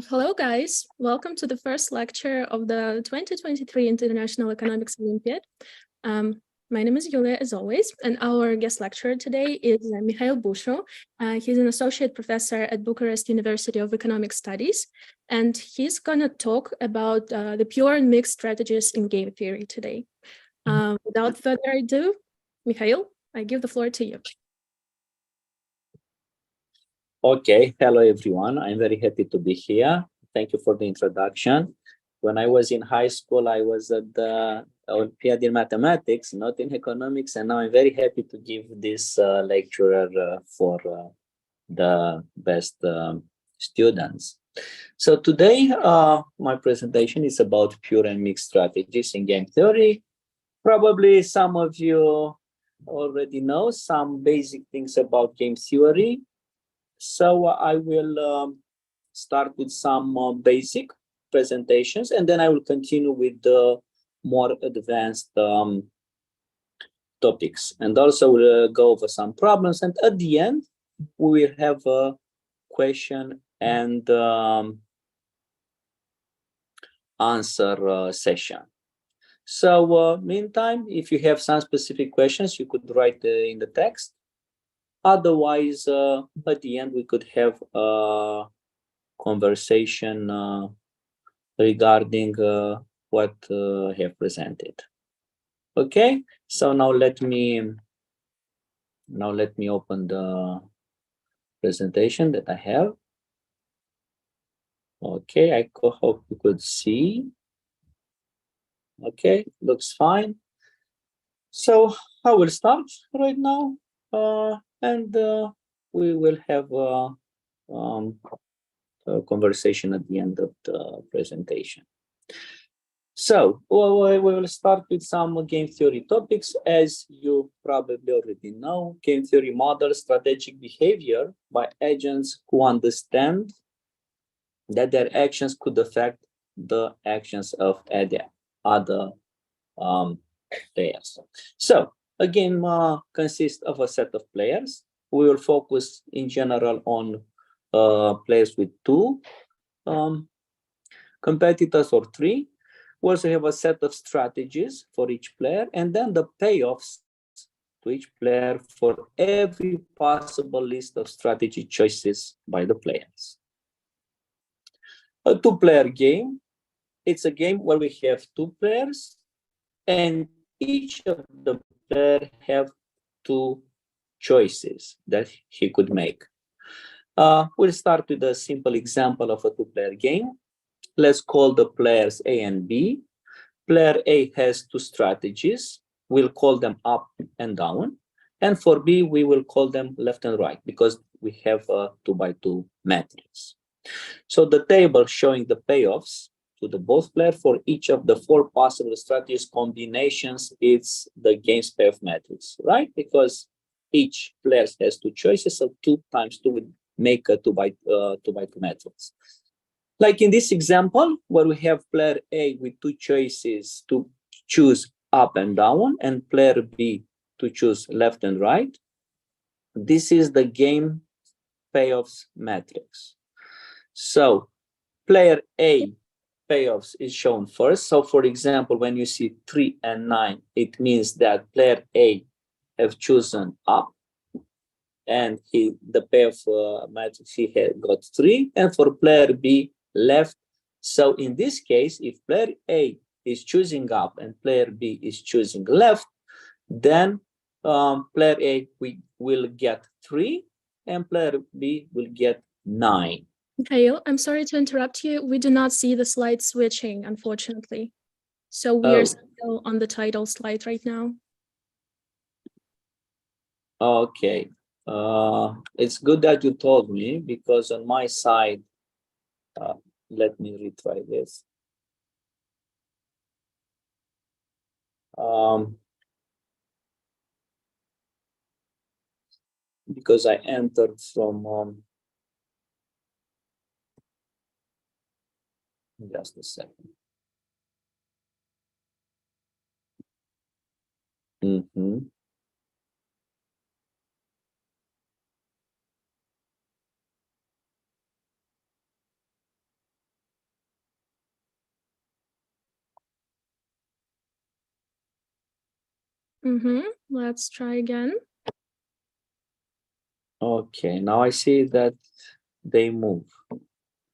Hello, guys. Welcome to the first lecture of the 2023 International Economics Olympiad. My name is Yulia, as always, and our guest lecturer today is Mikhail Busho. He's an associate professor at Bucharest University of Economic Studies, and he's going to talk about the pure and mixed strategies in game theory today. Without further ado, Mikhail, I give the floor to you. Okay, hello everyone. I'm very happy to be here. Thank you for the introduction. When I was in high school, I was at the Olympiad in mathematics, not in economics, and now I'm very happy to give this lecture for the best students. So today, my presentation is about pure and mixed strategies in game theory. Probably some of you already know some basic things about game theory. So I will start with some basic presentations, and then I will continue with the more advanced topics. And also we'll go over some problems. And at the end, we will have a question and answer session. So meantime, if you have some specific questions, you could write in the text. Otherwise, at the end, we could have a conversation regarding what I have presented. Okay, so now let me open the presentation that I have. Okay, I hope you could see. Okay, looks fine. So I will start right now. And we will have a conversation at the end of the presentation. So we will start with some game theory topics. As you probably already know, game theory models strategic behavior by agents who understand that their actions could affect the actions of other players. So a game consists of a set of players. We will focus in general on players with two competitors or three. We also have a set of strategies for each player, and then the payoffs to each player for every possible list of strategy choices by the players. A two-player game, it's a game where we have two players, and each of the players have two choices that he could make. We'll start with a simple example of a two-player game. Let's call the players A and B. Player A has two strategies. We'll call them up and down. And for B, we will call them left and right because we have a 2x2 matrix. So the table showing the payoffs to the both players for each of the four possible strategies combinations, it's the game's payoff matrix, right? Because each player has two choices, so 2 times 2 would make a 2x2 matrix. Like in this example, where we have player A with two choices to choose up and down, and player B to choose left and right, this is the game payoffs matrix. So player A payoffs is shown first. So for example, when you see 3 and 9, it means that player A have chosen up, and the payoff matrix he had got 3, and for player B left. So in this case, if player A is choosing up and player B is choosing left, then player A will get 3 and player B will get 9. Mikhail, I'm sorry to interrupt you. We do not see the slide switching, unfortunately. So we are still on the title slide right now. Okay. It's good that you told me, because on my side, let me retry this. Because I entered from just a second. Let's try again. Okay, now I see that they move.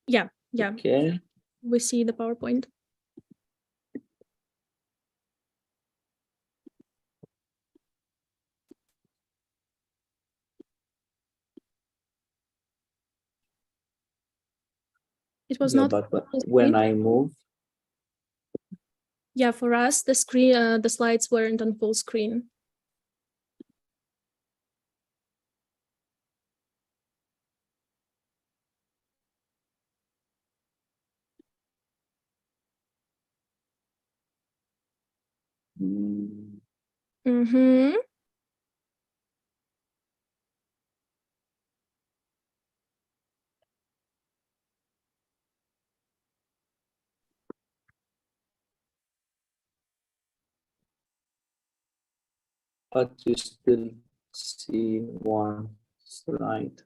Yeah. Okay. We see the PowerPoint. It was Yeah, not but full when screen. I move, Yeah, for us, the screen, the slides weren't on full screen. but you still see one slide.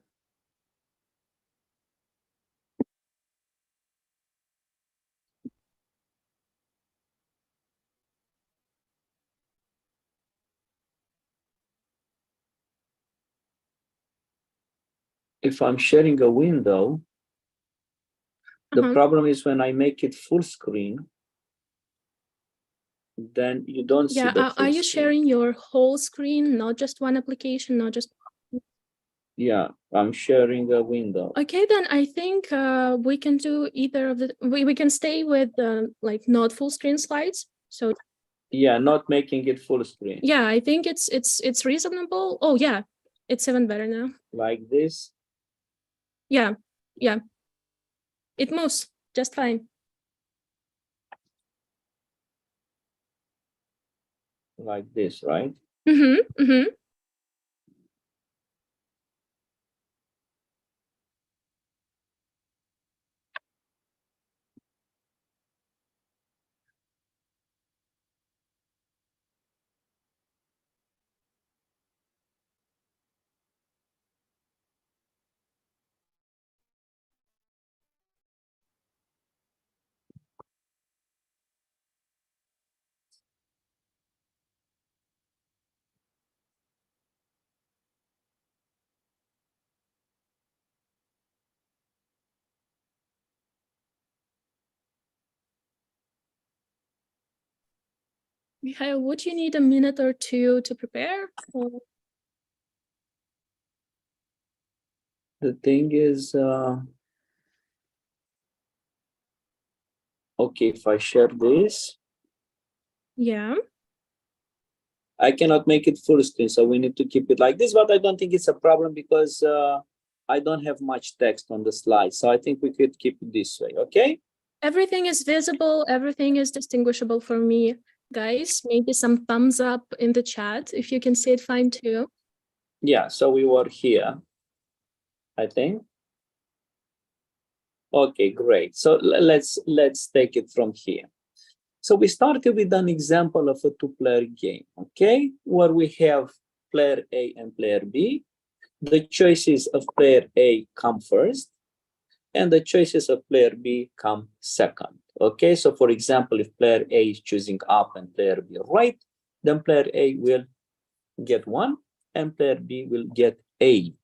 If I'm sharing a window, the problem is when I make it full screen, then you don't see the full Are you screen. sharing your whole screen, not just one application, not just? Yeah, I'm sharing a window. Okay, then I think we can do either of the. We can stay with like not full screen slides. So yeah, not making it full screen. Yeah, I think it's reasonable. Oh yeah, it's even better now. Like this. Yeah, it moves just fine. Like this, right? Michael, would you need a minute or two to prepare? The thing is, okay, if I share this, Yeah. I cannot make it full screen, so we need to keep it like this, but I don't think it's a problem because I don't have much text on the slide, so I think we could keep it this way, okay? Everything is visible, everything is distinguishable for me. Guys, maybe some thumbs up in the chat if you can see it fine too. Yeah, so we were here, I think. Okay, great. So let's take it from here. So we started with an example of a two-player game, okay, where we have player A and player B. The choices of player A come first, and the choices of player B come second. Okay, so for example, if player A is choosing up and player B right, then player A will get 1 and player B will get 8.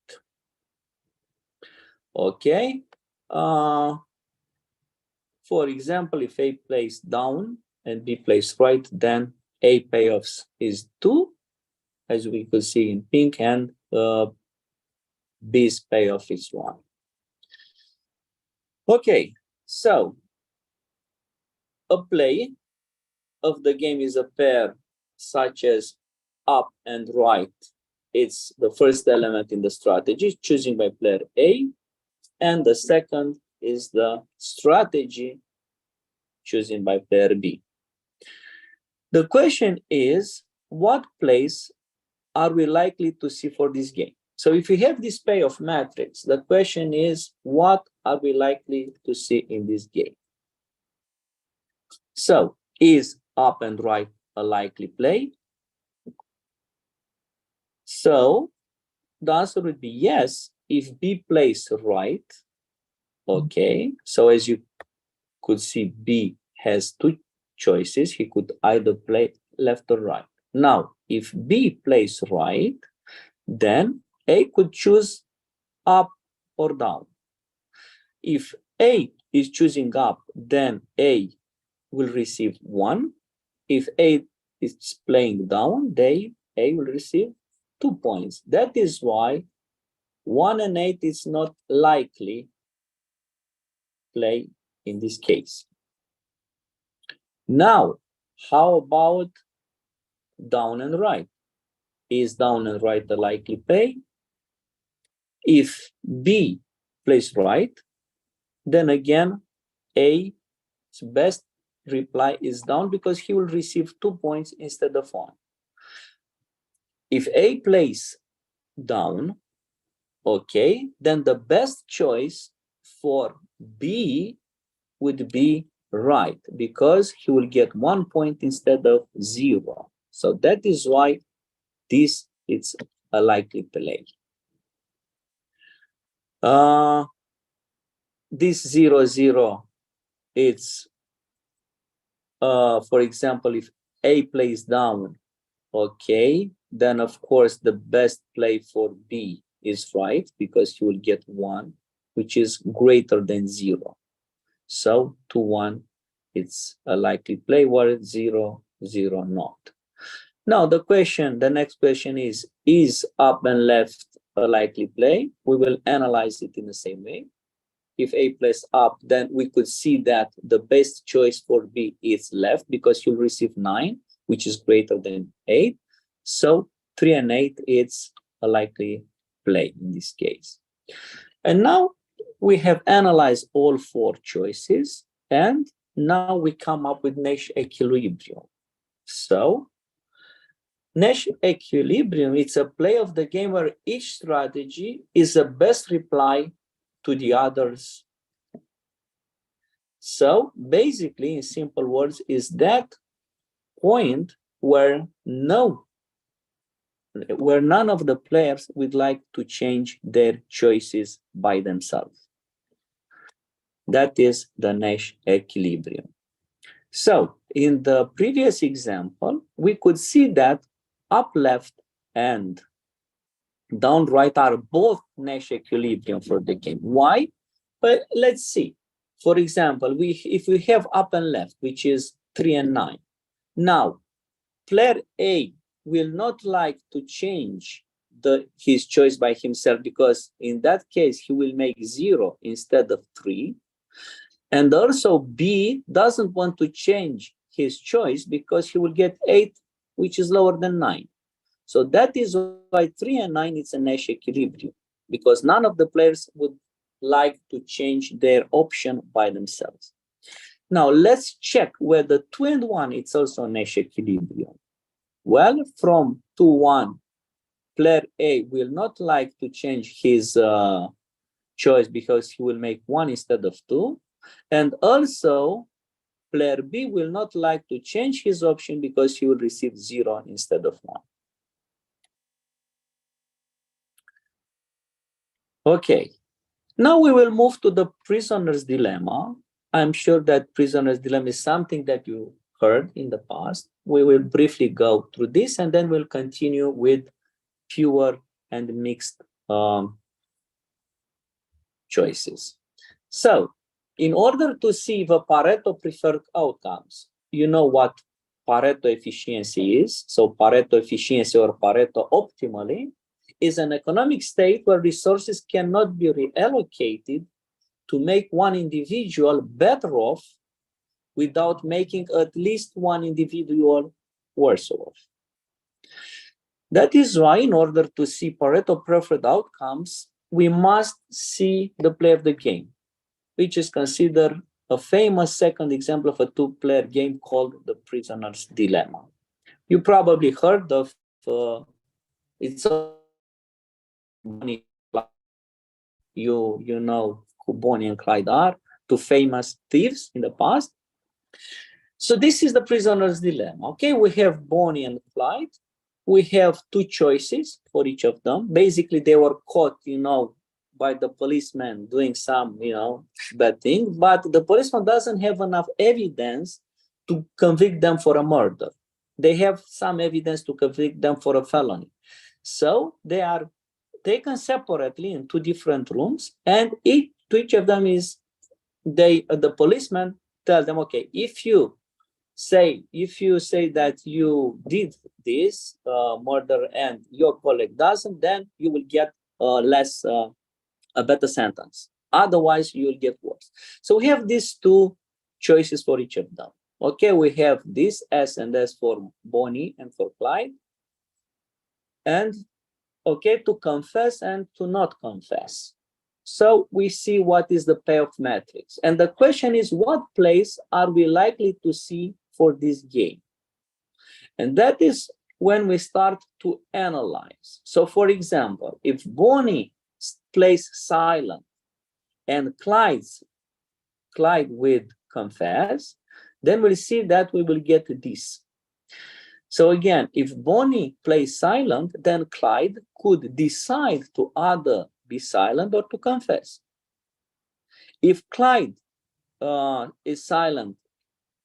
Okay, for example, if A plays down and B plays right, then A payoffs is 2, as we could see in pink, and B's payoff is 1. Okay, so a play of the game is a pair such as up and right. It's the first element in the strategy, choosing by player A, and the second is the strategy chosen by player B. The question is, what plays are we likely to see for this game? So if we have this payoff matrix, the question is, what are we likely to see in this game? So is up and right a likely play? So the answer would be yes, if B plays right. Okay, so as you could see, B has 2 choices. He could either play left or right. Now, if B plays right, then A could choose up or down. If A is choosing up, then A will receive 1. If A is playing down, A will receive 2 points. That is why 1 and 8 is not likely play in this case. Now, how about down and right? Is down and right a likely play? If B plays right, then again, A's best reply is down because he will receive 2 points instead of 1. If A plays down, okay, then the best choice for B would be right because he will get 1 point instead of 0. So that is why this is a likely play. This 0, 0, it's, for example, if A plays down, okay, then of course the best play for B is right because he will get 1, which is greater than 0. So 2, 1, it's a likely play, where 0, 0 not. Now the next question is up and left a likely play? We will analyze it in the same way. If A plays up, then we could see that the best choice for B is left because you'll receive 9, which is greater than 8. So 3 and 8, it's a likely play in this case. And now we have analyzed all 4 choices, and now we come up with Nash Equilibrium. So Nash Equilibrium, it's a play of the game where each strategy is the best reply to the others. So basically, in simple words, is that point where none of the players would like to change their choices by themselves. That is the Nash Equilibrium. So in the previous example, we could see that up left and down right are both Nash Equilibrium for the game. Why? But let's see. For example, if we have up and left, which is 3 and 9. Now, player A will not like to change his choice by himself because in that case, he will make 0 instead of 3. And also B doesn't want to change his choice because he will get 8, which is lower than 9. So that is why 3 and 9 is a Nash Equilibrium, because none of the players would like to change their option by themselves. Now let's check whether 2 and 1 it's also a Nash Equilibrium. Well, from 2, 1, player A will not like to change his choice because he will make 1 instead of 2. And also, player B will not like to change his option because he will receive 0 instead of 1. Okay, now we will move to the prisoner's dilemma. I'm sure that prisoner's dilemma is something that you heard in the past. We will briefly go through this and then we'll continue with pure and mixed choices. So, in order to see the Pareto preferred outcomes, you know what Pareto efficiency is. So Pareto efficiency or Pareto optimally is an economic state where resources cannot be reallocated to make one individual better off without making at least one individual worse off. That is why, in order to see Pareto preferred outcomes, we must see the play of the game, which is considered a famous second example of a two-player game called the Prisoner's Dilemma. You probably heard of it's Bonnie. You know who Bonnie and Clyde are, two famous thieves in the past. So this is the Prisoner's Dilemma. Okay, we have Bonnie and Clyde. We have two choices for each of them. Basically, they were caught, by the policeman doing some, bad thing, but the policeman doesn't have enough evidence to convict them for a murder. they have some evidence to convict them for a felony. So they are taken separately in two different rooms, and to each of them is the policeman tell them, okay, if you say that you did this murder and your colleague doesn't, then you will get a better sentence. Otherwise, you will get worse. So we have these two choices for each of them. Okay, we have this S and S for Bonnie and for Clyde. And okay, to confess and to not confess. So we see what is the payoff matrix. And the question is, what place are we likely to see for this game? And that is when we start to analyze. So for example, if Bonnie plays silent and Clyde with confess, then we'll see that we will get this. So again, if Bonnie plays silent, then Clyde could decide to either be silent or to confess. If Clyde is silent,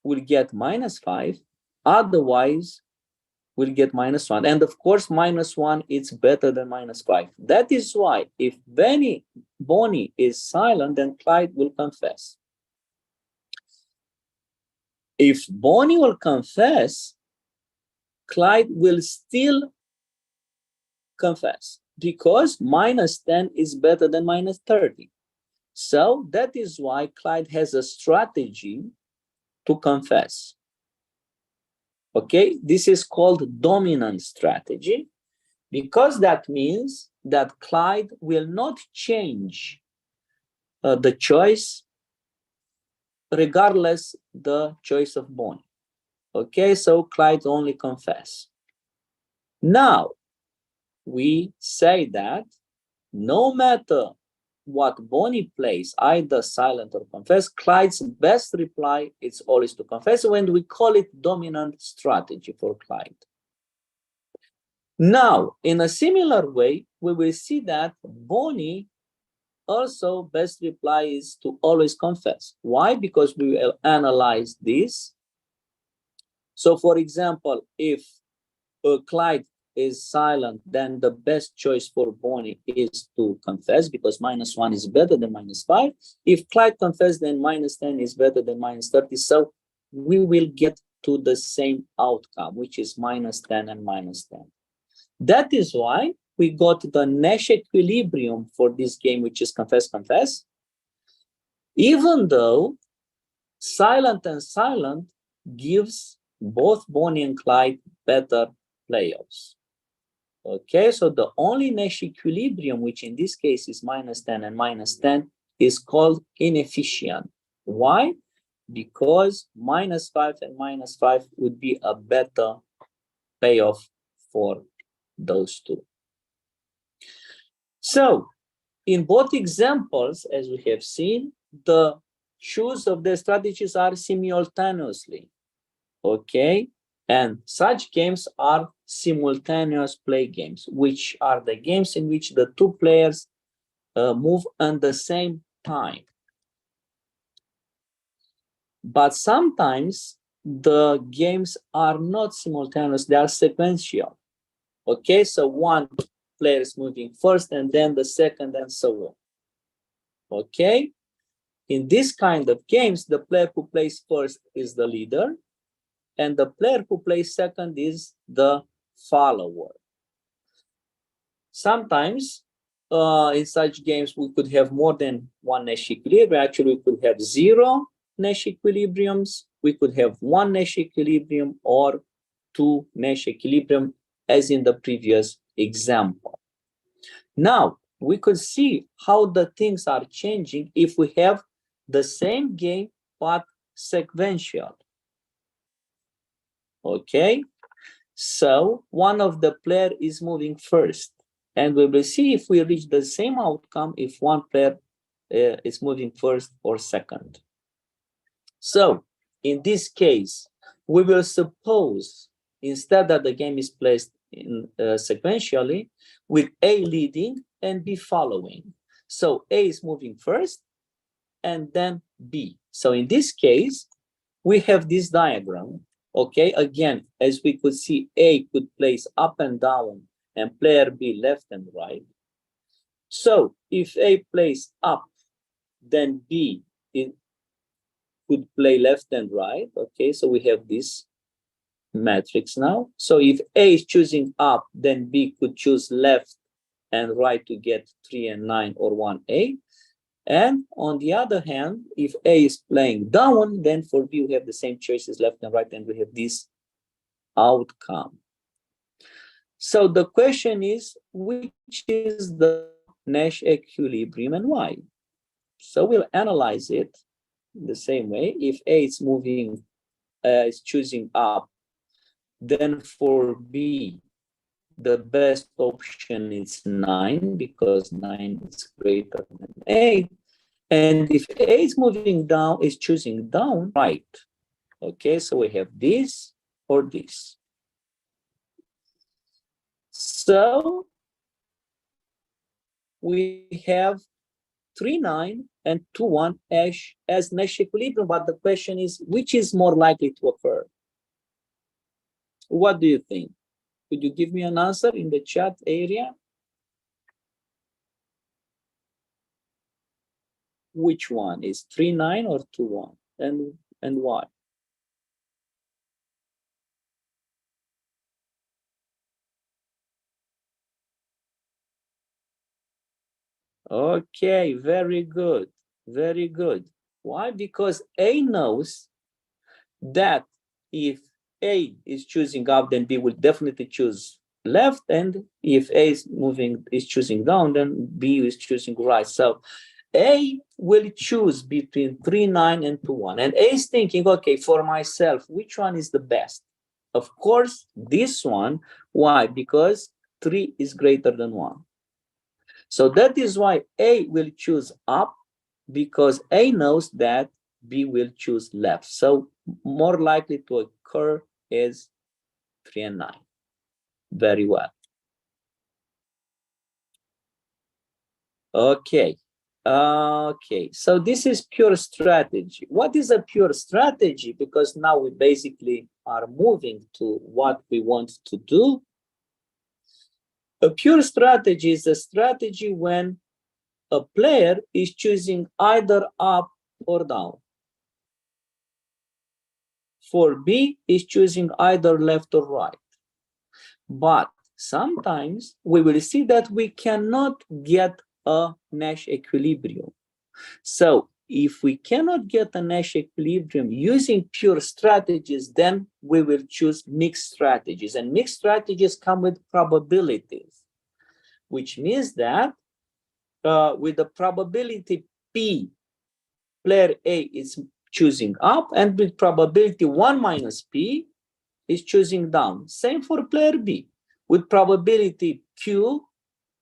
we'll get -5. Otherwise, we'll get -1. And of course, -1 is better than -5. That is why if Bonnie is silent, then Clyde will confess. If Bonnie will confess, Clyde will still confess because -10 is better than -30. So that is why Clyde has a strategy to confess. Okay, this is called dominant strategy because that means that Clyde will not change the choice regardless the choice of Bonnie. Okay, so Clyde only confess. Now, we say that no matter what Bonnie plays, either silent or confess, Clyde's best reply is always to confess, when we call it dominant strategy for Clyde. Now, in a similar way, we will see that Bonnie also best reply is to always confess. Why? Because we will analyze this. So for example, if Clyde is silent, then the best choice for Bonnie is to confess because -1 is better than -5. If Clyde confesses, then -10 is better than -30. So we will get to the same outcome, which is -10 and -10. That is why we got the Nash equilibrium for this game, which is confess, confess. Even though silent and silent gives both Bonnie and Clyde better playoffs. Okay, so the only Nash equilibrium, which in this case is -10 and -10, is called inefficient. Why? Because -5 and -5 would be a better payoff for those two. So, in both examples, as we have seen, the choice of the strategies are simultaneously. Okay, and such games are simultaneous play games, which are the games in which the two players move at the same time. But sometimes the games are not simultaneous, they are sequential. Okay, so one player is moving first and then the second and so on. Okay, in this kind of games, the player who plays first is the leader, and the player who plays second is the follower. Sometimes in such games, we could have more than one Nash equilibrium. Actually, we could have 0 Nash equilibriums. We could have 1 Nash equilibrium or 2 Nash equilibrium, as in the previous example. Now, we could see how the things are changing if we have the same game but sequential. Okay, so one of the player is moving first, and we will see if we reach the same outcome if one player is moving first or second. So in this case, we will suppose instead that the game is placed in sequentially with A leading and B following. So A is moving first and then B. So in this case, we have this diagram Okay, again, as we could see, A could place up and down and player B left and right. So if A plays up, then B could play left and right. Okay, so we have this matrix now. So if A is choosing up, then B could choose left and right to get 3 and 9 or 1A. And on the other hand, if A is playing down, then for B we have the same choices left and right, and we have this outcome. So the question is, which is the Nash equilibrium and why? So we'll analyze it the same way. If A is moving, is choosing up, then for B, the best option is 9 because 9 is greater than 8. And if A is moving down, is choosing down, right? Okay, so we have this or this. So we have 3, 9 and 2, 1 as Nash equilibrium, but the question is, which is more likely to occur? What do you think? Could you give me an answer in the chat area? Which one is 3, 9 or 2, 1? And why? Okay, very good. Very good. Why? Because A knows that if A is choosing up, then B will definitely choose left. And if A is choosing down, then B is choosing right. So A will choose between 3, 9 and 2, 1. And A is thinking, okay, for myself, which one is the best? Of course, this one. Why? Because 3 is greater than 1. So that is why A will choose up, because A knows that B will choose left. So more likely to occur is 3 and 9. Very well. Okay. Okay, so this is pure strategy. What is a pure strategy? Because now we basically are moving to what we want to do. A pure strategy is a strategy when a player is choosing either up or down. For B is choosing either left or right. But sometimes we will see that we cannot get a Nash equilibrium. So if we cannot get a Nash equilibrium using pure strategies, then we will choose mixed strategies. And mixed strategies come with probabilities, which means that with the probability P, player A is choosing up, and with probability 1 minus P is choosing down. Same for player B. With probability Q,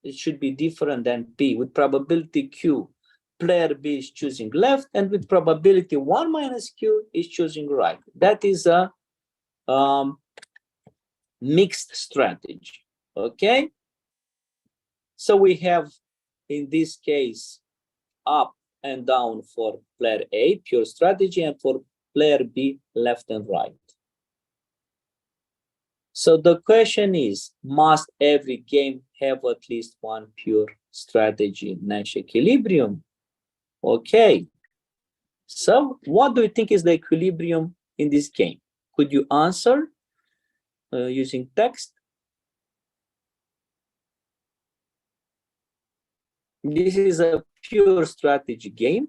it should be different than P. With probability Q, player B is choosing left, and with probability 1 minus Q is choosing right. That is a mixed strategy, okay? So we have, in this case, up and down for player A, pure strategy, and for player B, left and right. So the question is, must every game have at least one pure strategy Nash equilibrium? Okay. So what do you think is the equilibrium in this game? Could you answer using text? This is a pure strategy game.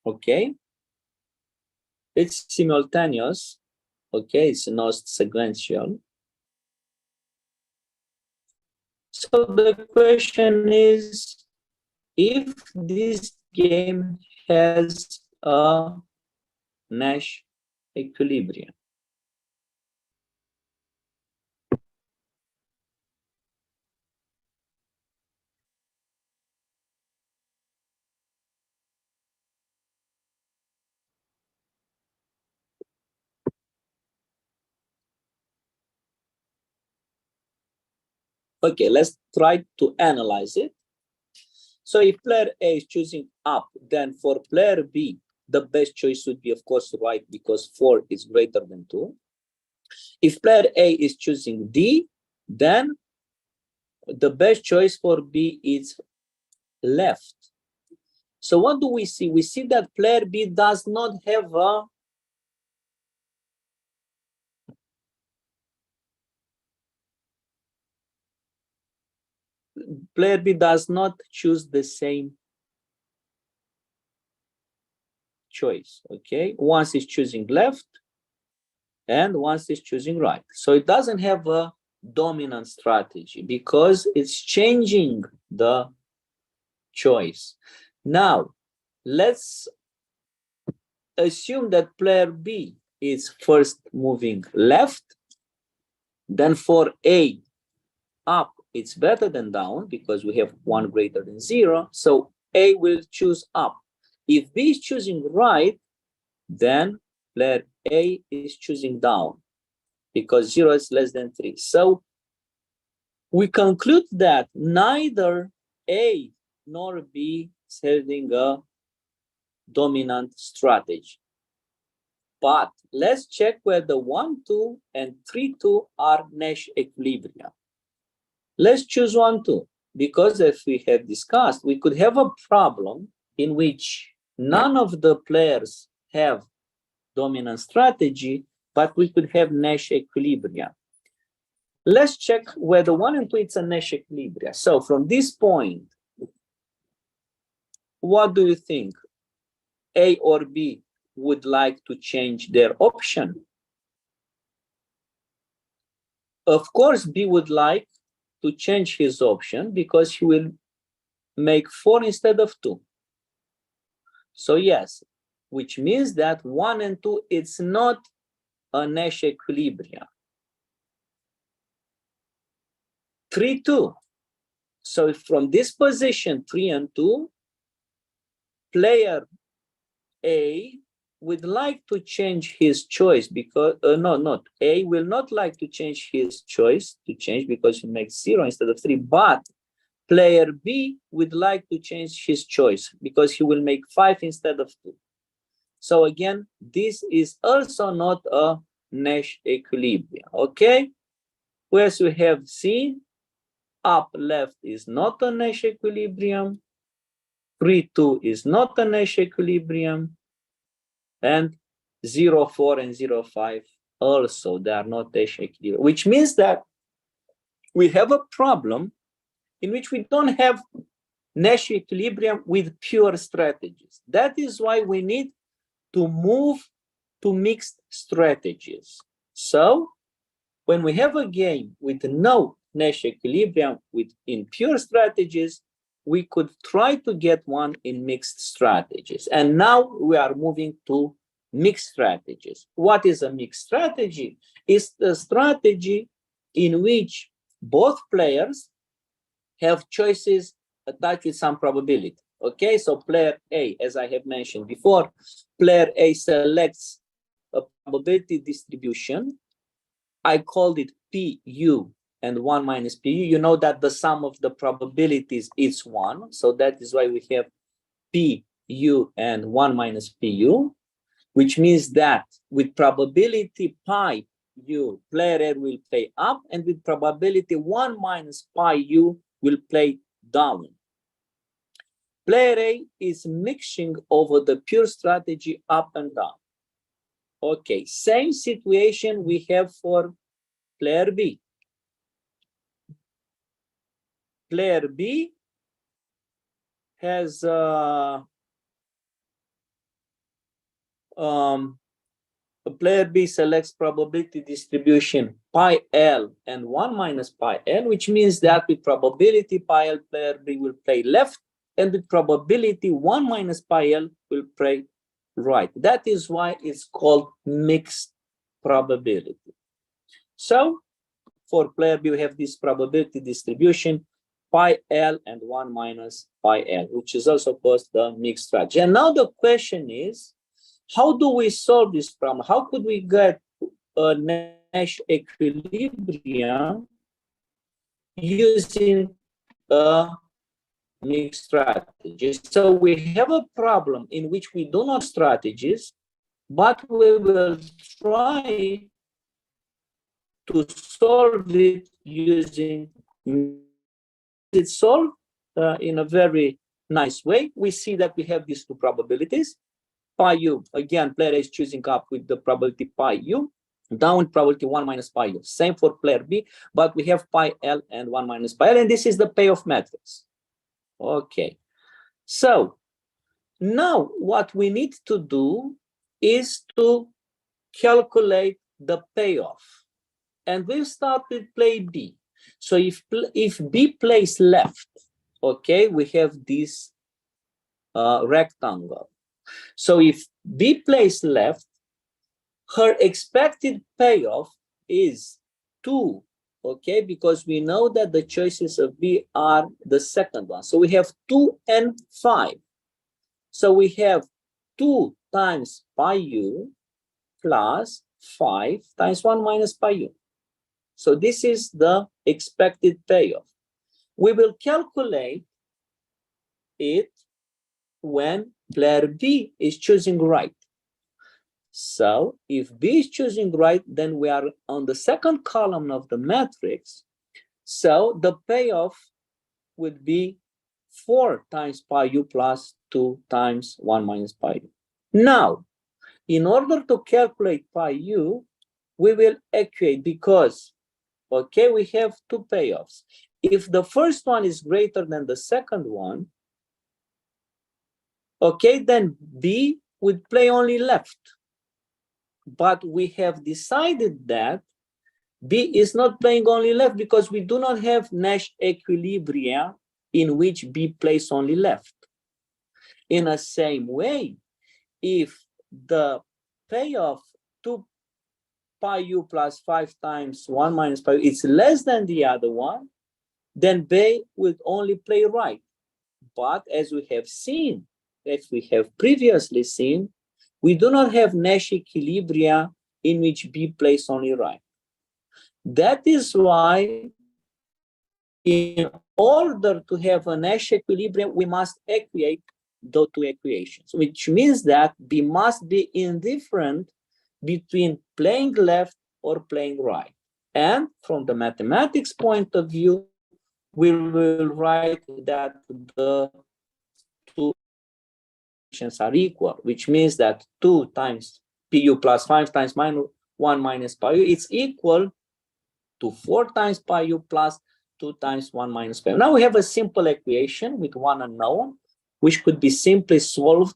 Okay. It's simultaneous. Okay, it's not sequential. So the question is, if this game has a Nash equilibrium. Okay, let's try to analyze it. So if player A is choosing up, then for player B, the best choice would be, of course, right, because 4 is greater than 2. If player A is choosing D, then the best choice for B is left. So what do we see? We see that player B does not have a player B does not choose the same choice. Okay, once is choosing left and once is choosing right. So it doesn't have a dominant strategy because it's changing the choice. Now, let's assume that player B is first moving left, then for A, up it's better than down because we have 1 greater than 0, so A will choose up. If B is choosing right, then player A is choosing down because 0 is less than 3. So we conclude that neither A nor B is having a dominant strategy. But let's check whether 1, 2, and 3, 2 are Nash equilibria. Let's choose 1, 2, because as we have discussed, we could have a problem in which none of the players have dominant strategy, but we could have Nash equilibria. Let's check whether 1 and 2 it's a Nash equilibria. So from this point, what do you think? A or B would like to change their option? Of course, B would like to change his option because he will make 4 instead of 2. So yes, which means that 1 and 2, it's not a Nash equilibria. 3, 2. So from this position, 3 and 2, player A would like to change his choice because, not A will not like to change his choice because he makes 0 instead of 3, but player B would like to change his choice because he will make 5 instead of 2. So again, this is also not a Nash equilibrium, okay? Whereas we have C, up left is not a Nash equilibrium, 3, 2 is not a Nash equilibrium, and 0, 4 and 0, 5 also, they are not Nash equilibrium, which means that we have a problem in which we don't have Nash equilibrium with pure strategies. That is why we need to move to mixed strategies. So when we have a game with no Nash equilibrium in pure strategies, we could try to get one in mixed strategies. And now we are moving to mixed strategies. What is a mixed strategy? It's a strategy in which both players have choices attached with some probability. Okay, so player A, as I have mentioned before, player A selects a probability distribution. I called it PU and 1 minus PU. You know that the sum of the probabilities is 1. So that is why we have PU and 1 minus PU, which means that with probability pi U, player A will play up, and with probability 1 minus pi U will play down. Player A is mixing over the pure strategy up and down. Okay, same situation we have for player B. Player B has player B selects probability distribution pi L and 1 minus pi L, which means that with probability pi L, player B will play left, and with probability 1 minus pi L will play right. That is why it's called mixed probability. So for player B, we have this probability distribution pi L and 1 minus pi L, which is also called the mixed strategy. And now the question is, how do we solve this problem? How could we get a Nash equilibrium using a mixed strategy? So we have a problem in which we do not strategies, but we will try to solve it using it solved in a very nice way. We see that we have these two probabilities. Pi u, again, player A is choosing up with the probability pi u, down with probability 1 minus pi u. Same for player B, but we have pi L and 1 minus pi L, and this is the payoff matrix. Okay, so now what we need to do is to calculate the payoff. And we'll start with play B. So if B plays left, okay, we have this rectangle. So if B plays left, her expected payoff is 2, okay, because we know that the choices of B are the second one. So we have 2 and 5. So we have 2 times pi u plus 5 times 1 minus pi u. So this is the expected payoff. We will calculate it when player B is choosing right. So if B is choosing right, then we are on the second column of the matrix. So the payoff would be 4 times pi u plus 2 times 1 minus pi u. Now, in order to calculate pi u, we will equate because, okay, we have two payoffs. If the first one is greater than the second one, okay, then B would play only left. But we have decided that B is not playing only left because we do not have Nash Equilibria in which B plays only left. In the same way, if the payoff 2 pi u plus 5 times 1 minus pi u is less than the other one, then B would only play right. But as we have seen, as we have previously seen, we do not have Nash Equilibria in which B plays only right. That is why, in order to have a Nash equilibrium, we must equate those two equations, which means that B must be indifferent between playing left or playing right. And from the mathematics point of view, we will write that the two equations are equal, which means that 2 times pu plus 5 times minus 1 minus pi u is equal to 4 times pi u plus 2 times 1 minus pi u. Now we have a simple equation with one unknown, which could be simply solved.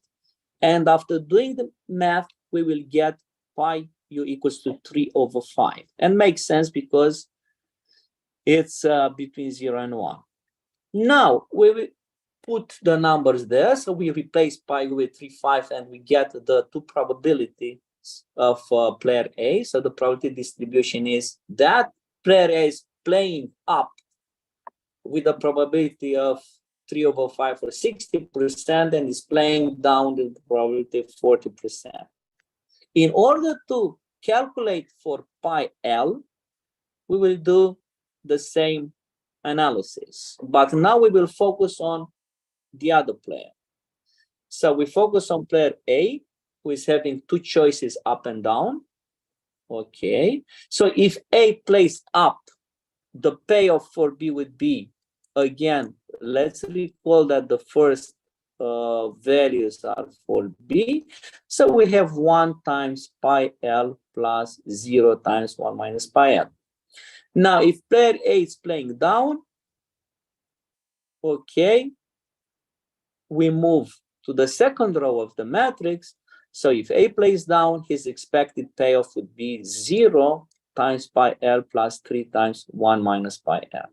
And after doing the math, we will get pi u equals to 3/5. And makes sense because it's between 0 and 1. Now we will put the numbers there. So we replace pi u with 3/5 and we get the two probabilities of player A. So the probability distribution is that player A is playing up with a probability of 3/5 or 60% and is playing down with the probability of 40%. In order to calculate for pi L, we will do the same analysis, but now we will focus on the other player. So we focus on player A, who is having two choices up and down. Okay, so if A plays up, the payoff for B would be, again, let's recall that the first values are for B. So we have 1 times pi L plus 0 times 1 minus pi L. Now, if player A is playing down, okay, we move to the second row of the matrix. So if A plays down, his expected payoff would be 0 times pi L plus 3 times 1 minus pi L.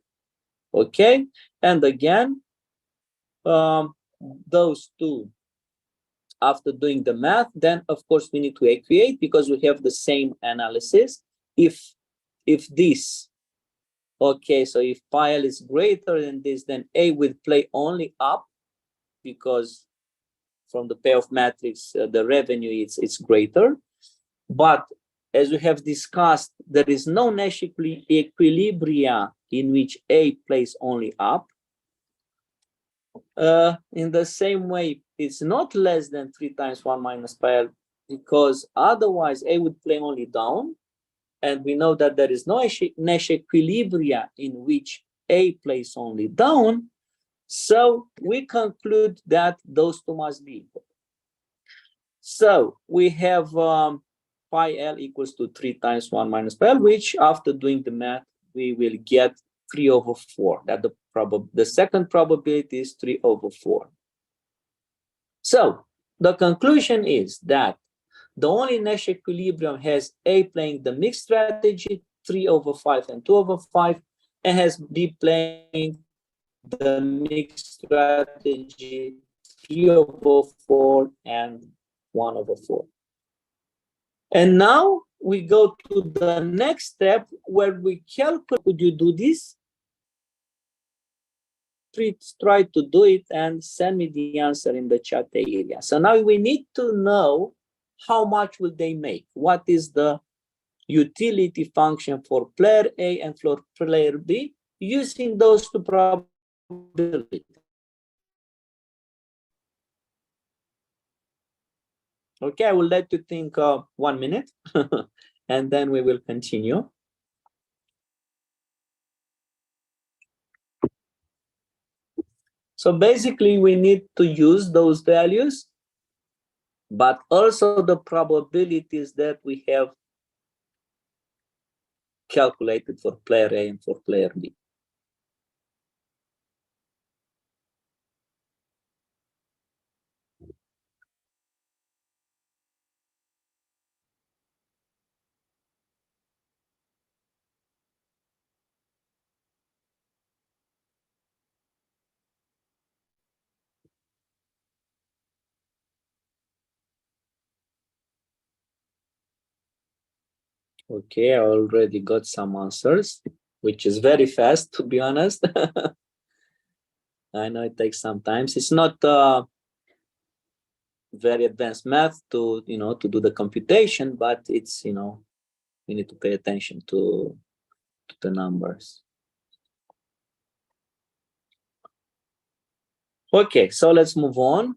Okay, and again, those two, after doing the math, then of course we need to equate because we have the same analysis. If this, okay, so if pi L is greater than this, then A will play only up because from the payoff matrix, the revenue it's greater. But as we have discussed, there is no Nash equilibria in which A plays only up. In the same way, it's not less than 3 times 1 minus pi L because otherwise A would play only down. and we know that there is no Nash Equilibria in which A plays only down, so we conclude that those two must be equal. So we have pi L equals to 3 times 1 minus pi L, which after doing the math, we will get 3/4. That the second probability is 3/4. So the conclusion is that the only Nash equilibrium has A playing the mixed strategy, 3/5 and 2/5, and has B playing the mixed strategy, 3/4 and 1/4. And now we go to the next step where we calculate. Could you do this? Please try to do it and send me the answer in the chat area. So now we need to know how much will they make. What is the utility function for player A and for player B using those two probabilities. Okay, I will let you think 1 minute and then we will continue. So basically we need to use those values, but also the probabilities that we have calculated for player A and for player B. Okay, I already got some answers, which is very fast, to be honest. I know it takes some time. It's not very advanced math to to do the computation, but it's we need to pay attention to the numbers. Okay, so let's move on.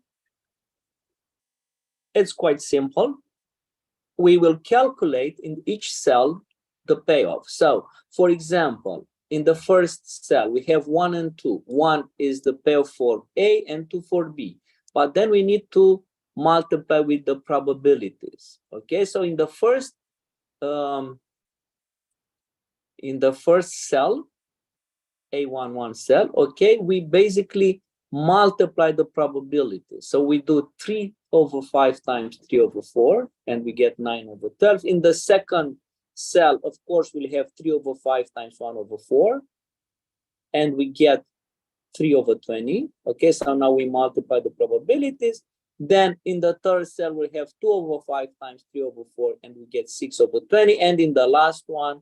It's quite simple. We will calculate in each cell the payoff. So, for example, in the first cell, we have 1 and 2. 1 is the payoff for A and 2 for B. But then we need to multiply with the probabilities. Okay, so in the first cell, A11 cell, okay, we basically multiply the probability. So we do 3/5 times 3/4, and we get 9/12. In the second cell, of course, we'll have 3/5 times 1/4, and we get 3/20. Okay, so now we multiply the probabilities. Then in the third cell, we have 2/5 times 3/4, and we get 6/20. And in the last one,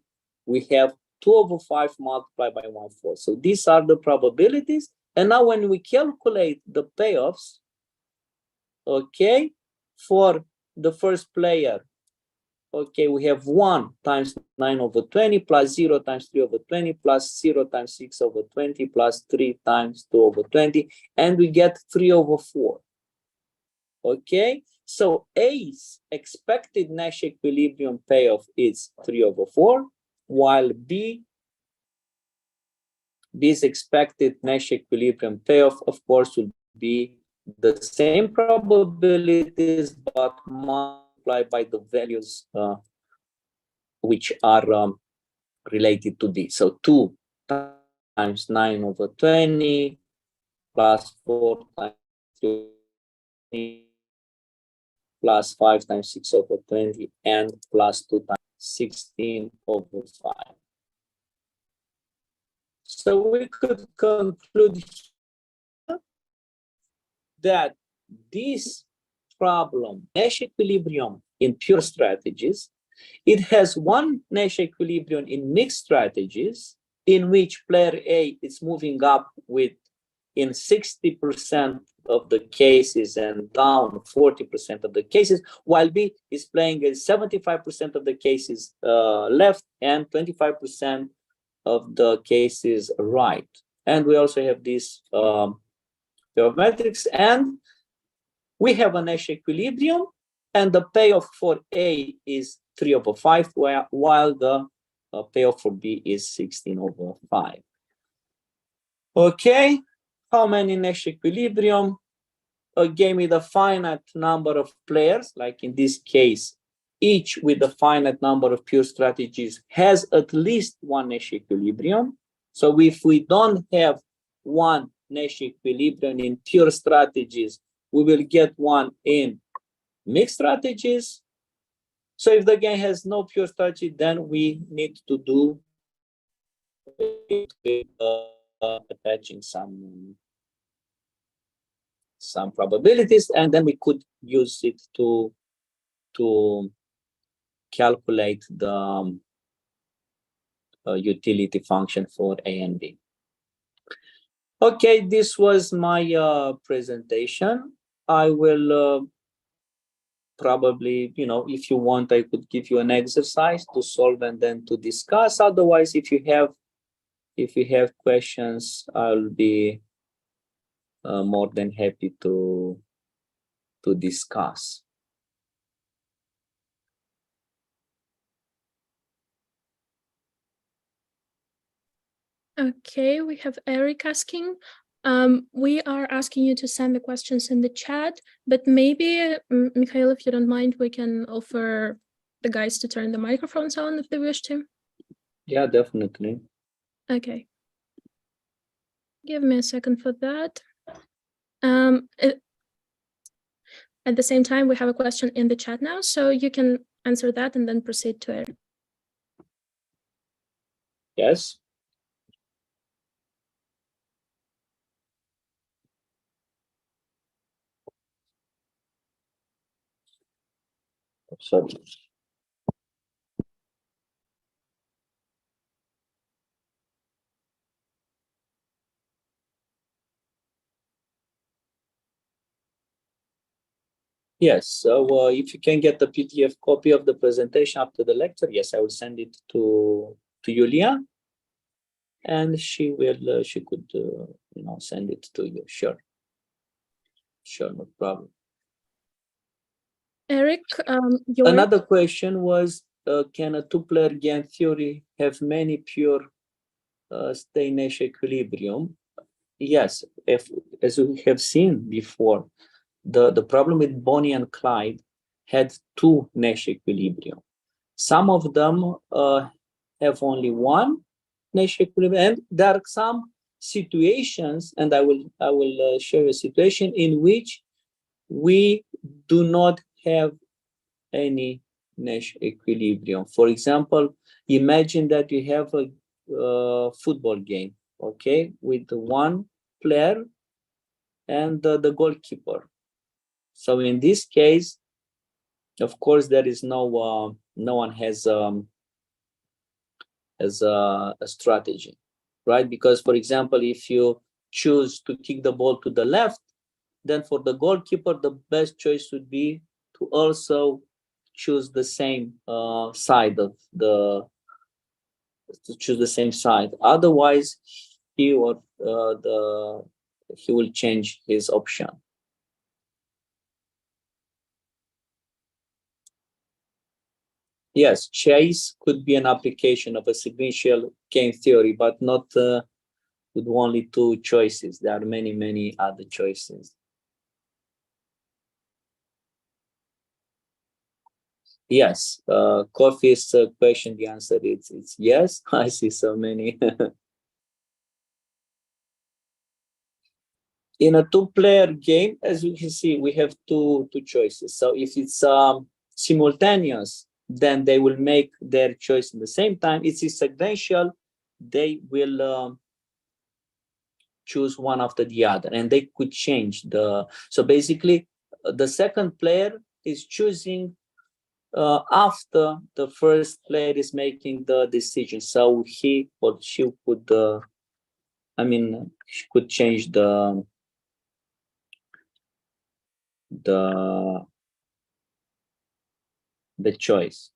we have 2/5 multiplied by 1/4. So these are the probabilities. And now when we calculate the payoffs, okay, for the first player, okay, we have 1 times 9/20 plus 0 times 3/20 plus 0 times 6/20 plus 3 times 2/20, and we get 3/4. Okay, so A's expected Nash equilibrium payoff is 3/4, while B's expected Nash equilibrium payoff, of course, will be the same probabilities, but multiplied by the values which are related to D. So 2 times 9/20 plus 4 times 20 plus 5 times 6/20 and plus 2 times 16/5. So we could conclude that this problem, Nash equilibrium in pure strategies, it has one Nash equilibrium in mixed strategies, in which player A is moving up with in 60% of the cases and down 40% of the cases, while B is playing in 75% of the cases left and 25% of the cases right. And we also have this matrix, and we have a Nash equilibrium, and the payoff for A is 3/5, while the payoff for B is 16/5. Okay, how many Nash equilibrium? A game with a finite number of players, like in this case, each with a finite number of pure strategies has at least one Nash equilibrium. So if we don't have one Nash equilibrium in pure strategies, we will get one in mixed strategies. So if the game has no pure strategy, then we need to do attaching some probabilities, and then we could use it to calculate the utility function for A and B. Okay, this was my presentation. I will probably, if you want, I could give you an exercise to solve and then to discuss. Otherwise, if you have questions, I'll be more than happy to discuss. Okay, we have Eric asking. We are asking you to send the questions in the chat, but maybe, Mikhail, if you don't mind, we can offer the guys to turn the microphones on if they wish to. Yeah, definitely. Okay. Give me a second for that. At the same time, we have a question in the chat now, so you can answer that and then proceed to it. Yes. Sorry. Yes, so if you can get the PDF copy of the presentation after the lecture, yes, I will send it to Yulia, and she could send it to you. Sure, no problem. Eric, another question was, can a two-player game theory have many pure Nash equilibrium? Yes, as we have seen before, the problem with Bonnie and Clyde had two Nash equilibrium. Some of them have only one Nash equilibrium, and there are some situations, and I will share a situation in which we do not have any Nash equilibrium. For example, imagine that you have a football game, okay, with one player and the goalkeeper. So in this case, of course, there is no one has a strategy, right? Because, for example, if you choose to kick the ball to the left, then for the goalkeeper, the best choice would be to also choose the same side of to choose the same side. Otherwise, he will change his option. Yes, chase could be an application of a sequential game theory, but not with only two choices. There are many other choices. Yes, Coffee's question, the answer is it's yes. I see so many. In a two-player game, as you can see, we have two choices. So if it's simultaneous, then they will make their choice at the same time. If it's sequential, they will choose one after the other, and they could change the. So basically, the second player is choosing after the first player is making the decision. So he or she could, she could change the choice.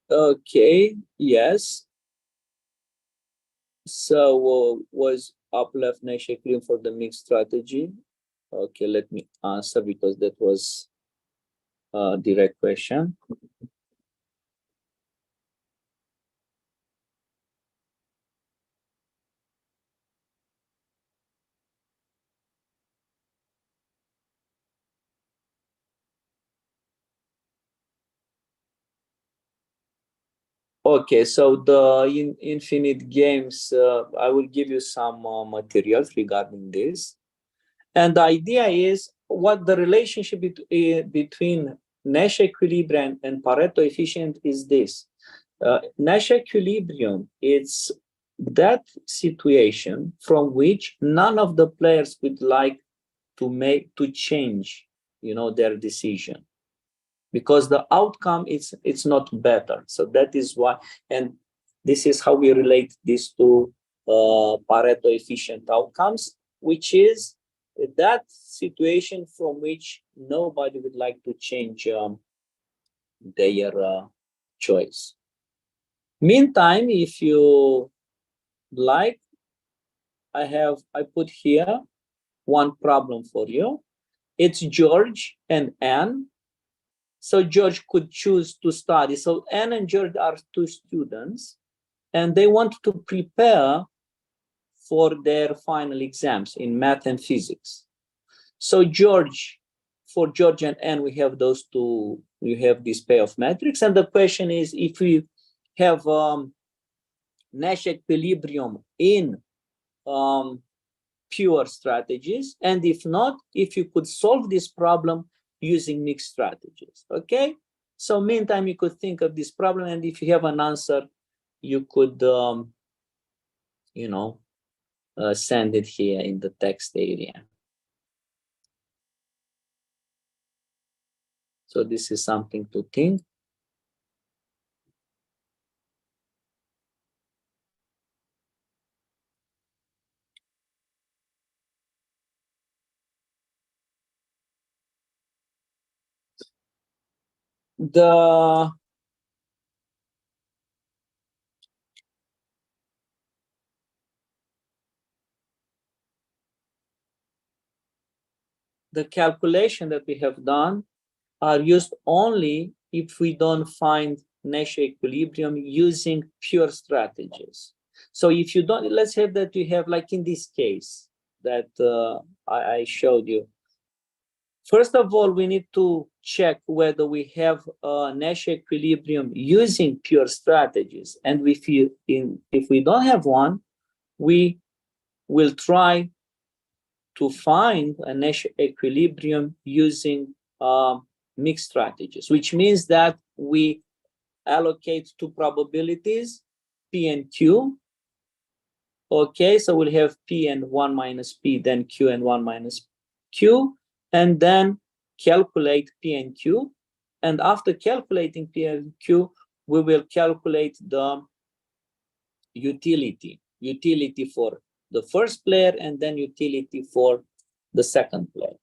Okay, yes. So was up left Nash Equilibrium for the mixed strategy? Okay, let me answer because that was a direct question. Okay, so the infinite games, I will give you some materials regarding this. And the idea is what the relationship between Nash equilibrium and Pareto efficient is this. Nash equilibrium, it's that situation from which none of the players would like to change, their decision, because the outcome it's not better. So that is why, and this is how we relate this to Pareto efficient outcomes, which is that situation from which nobody would like to change their choice. Meantime, if you like, I put here one problem for you. It's George and Anne. So George could choose to study. So Anne and George are two students, and they want to prepare for their final exams in math and physics. So for George and Anne, we have those two, we have this payoff matrix. And the question is, if we have Nash equilibrium in pure strategies, and if not, if you could solve this problem using mixed strategies. Okay, so meantime you could think of this problem, and if you have an answer, you could send it here in the text area. So this is something to think. The calculation that we have done are used only if we don't find Nash equilibrium using pure strategies. So if you don't, let's say that you have, like in this case that I showed you. First of all, we need to check whether we have a Nash equilibrium using pure strategies. And if we don't have one, we will try to find a Nash equilibrium using mixed strategies, which means that we allocate two probabilities, P and Q. Okay, so we'll have P and 1 minus P, then Q and 1 minus Q, and then calculate P and Q. And after calculating P and Q, we will calculate the utility for the first player and then utility for the second player.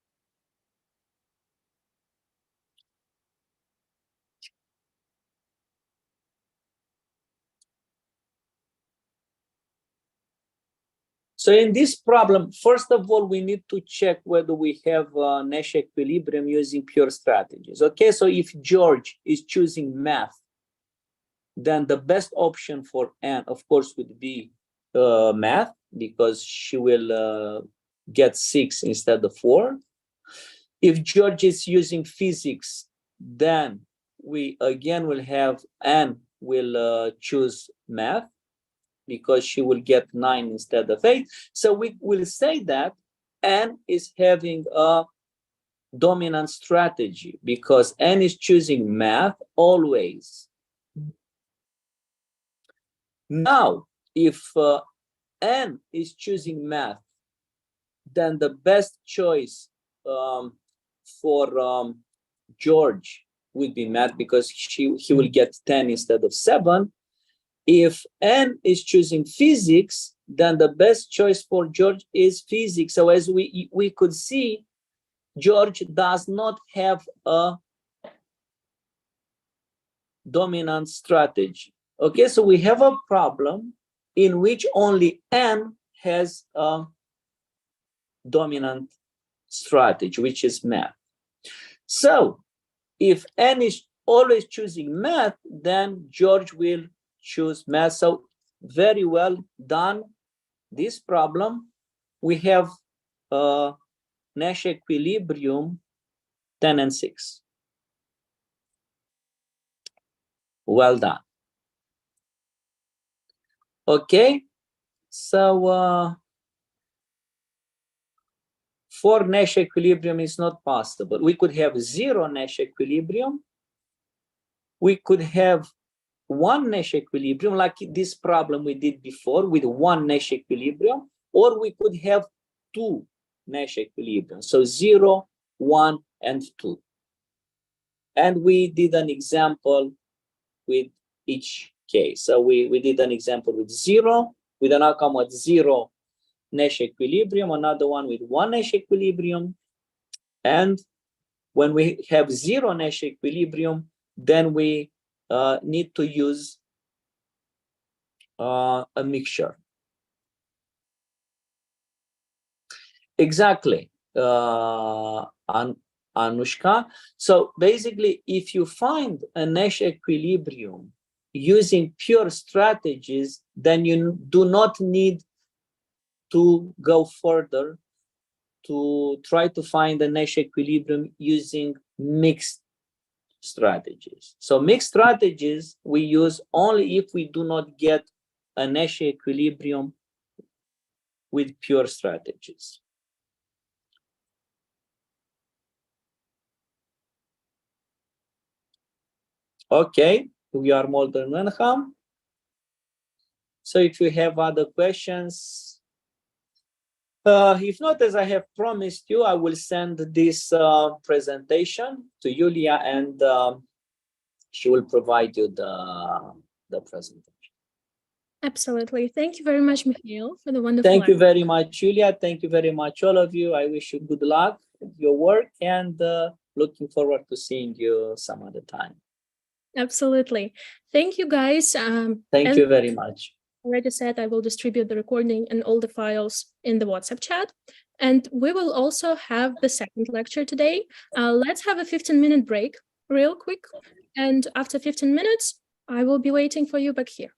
So in this problem, first of all, we need to check whether we have Nash equilibrium using pure strategies. Okay, so if George is choosing math, then the best option for Anne, of course, would be math, because she will get 6 instead of 4. If George is using physics, then we again will have Anne will choose math, because she will get 9 instead of 8. So we will say that Anne is having a dominant strategy because Anne is choosing math always. Now, if Anne is choosing math, then the best choice for George would be math, because he will get 10 instead of 7. If Anne is choosing physics, then the best choice for George is physics. So as we could see, George does not have a dominant strategy. Okay, so we have a problem in which only N has a dominant strategy, which is math. So if N is always choosing math, then George will choose math. So very well done. This problem, we have Nash equilibrium 10 and 6. Well done. Okay, so for Nash equilibrium is not possible. We could have 0 Nash equilibrium. We could have 1 Nash equilibrium, like this problem we did before with 1 Nash equilibrium, or we could have 2 Nash equilibrium. So 0, 1, and 2. And we did an example with each case. So we did an example with 0, with an outcome at 0 Nash equilibrium, another one with 1 Nash equilibrium. And when we have 0 Nash equilibrium, then we need to use a mixture. Exactly, Anushka. So basically, if you find a Nash equilibrium using pure strategies, then you do not need to go further to try to find a Nash equilibrium using mixed strategies. So mixed strategies we use only if we do not get a Nash equilibrium with pure strategies. Okay, we are more than welcome. So if you have other questions, if not, as I have promised you, I will send this presentation to Julia, and she will provide you the presentation. Absolutely. Thank you very much, Mikhail, for the wonderful. Thank you very much, Julia. Thank you very much, all of you. I wish you good luck with your work, and looking forward to seeing you some other time. Absolutely. Thank you, guys. Thank you very much. Already said, I will distribute the recording and all the files in the WhatsApp chat. And we will also have the second lecture today. Let's have a 15-minute break real quick. And after 15 minutes, I will be waiting for you back here.